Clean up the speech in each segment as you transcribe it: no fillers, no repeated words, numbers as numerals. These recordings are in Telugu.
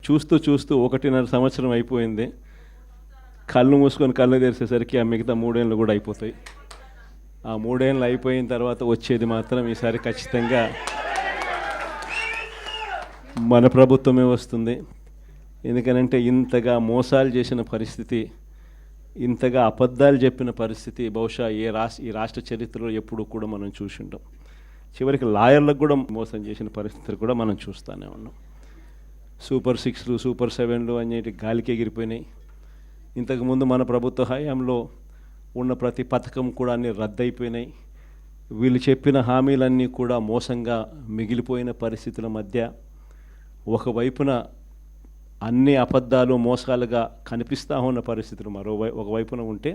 చూస్తూ చూస్తూ 1.5 సంవత్సరం అయిపోయింది. కళ్ళు మూసుకొని కళ్ళు తెరిచేసరికి ఆ మిగతా 3 ఏళ్ళు కూడా అయిపోతాయి. ఆ 3 ఏళ్ళు అయిపోయిన తర్వాత వచ్చేది మాత్రం ఈసారి ఖచ్చితంగా మన ప్రభుత్వమే వస్తుంది. ఎందుకనంటే ఇంతగా మోసాలు చేసిన పరిస్థితి, ఇంతగా అబద్ధాలు చెప్పిన పరిస్థితి బహుశా ఈ రాష్ట్ర చరిత్రలో ఎప్పుడు కూడా మనం చూసి ఉంటాం. చివరికి లాయర్లకు కూడా మోసం చేసిన పరిస్థితులు కూడా మనం చూస్తూనే ఉన్నాం. సూపర్ 6లు సూపర్ 7లు అనేటి గాలికి ఎగిరిపోయినాయి. ఇంతకుముందు మన ప్రభుత్వ హయాంలో ఉన్న ప్రతి పథకం కూడా అన్నీ రద్దయిపోయినాయి. వీళ్ళు చెప్పిన హామీలన్నీ కూడా మోసంగా మిగిలిపోయిన పరిస్థితుల మధ్య ఒకవైపున అన్ని అబద్ధాలు మోసాలుగా కనిపిస్తూ ఉన్న పరిస్థితులు ఒకవైపున ఉంటే,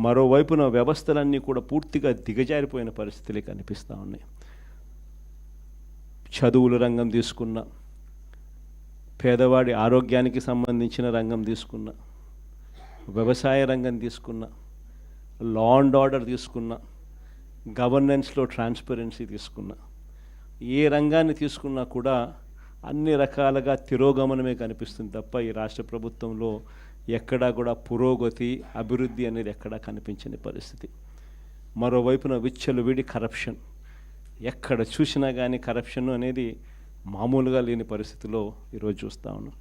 మరోవైపున వ్యవస్థలన్నీ కూడా పూర్తిగా దిగజారిపోయిన పరిస్థితులే కనిపిస్తూ ఉన్నాయి. చదువుల రంగం తీసుకున్న, పేదవాడి ఆరోగ్యానికి సంబంధించిన రంగం తీసుకున్న, వ్యవసాయ రంగం తీసుకున్న, లా అండ్ ఆర్డర్ తీసుకున్న, గవర్నెన్స్లో ట్రాన్స్పరెన్సీ తీసుకున్న, ఏ రంగాన్ని తీసుకున్నా కూడా అన్ని రకాలుగా తిరోగమనమే కనిపిస్తుంది తప్ప ఈ రాష్ట్ర ప్రభుత్వంలో ఎక్కడా కూడా పురోగతి, అభివృద్ధి అనేది ఎక్కడా కనిపించని పరిస్థితి. మరోవైపున విచ్చలవిడి కరప్షన్, ఎక్కడ చూసినా కానీ కరప్షన్ అనేది మామూలుగా లేని పరిస్థితిలో ఈరోజు చూస్తూ ఉన్నాం.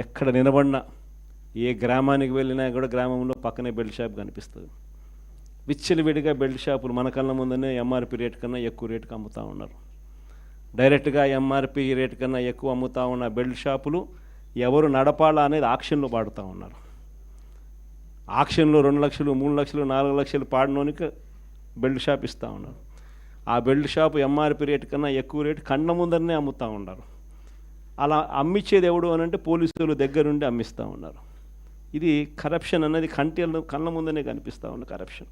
ఎక్కడ నిలబడినా, ఏ గ్రామానికి వెళ్ళినా కూడా గ్రామంలో పక్కనే బెల్ట్ షాప్ కనిపిస్తుంది. విచ్చలవిడిగా బెల్ట్ షాపులు మన కళ్ళ ముందనే ఎంఆర్పి రేట్ కన్నా ఎక్కువ రేటుకి అమ్ముతూ ఉన్నారు. డైరెక్ట్గా ఎంఆర్పి రేట్ కన్నా ఎక్కువ అమ్ముతూ ఉన్న బెల్ట్ షాపులు ఎవరు నడపాలా అనేది ఆక్షన్లో పాడుతూ ఉన్నారు. ఆక్షన్లో 2 లక్షలు 3 లక్షలు 4 లక్షలు పాడినోనికి బెల్ట్ షాప్ ఇస్తూ ఉన్నారు. ఆ బెల్ట్ షాప్ ఎంఆర్పి రేట్ కన్నా ఎక్కువ రేటు కళ్ళ ముందరనే అమ్ముతూ ఉన్నారు. అలా అమ్మిచ్చేది ఎవడు అని అంటే పోలీసులు దగ్గరుండి అమ్మిస్తూ ఉన్నారు. ఇది కరప్షన్ అనేది కళ్ళ ముందనే కనిపిస్తూ ఉన్న కరప్షన్.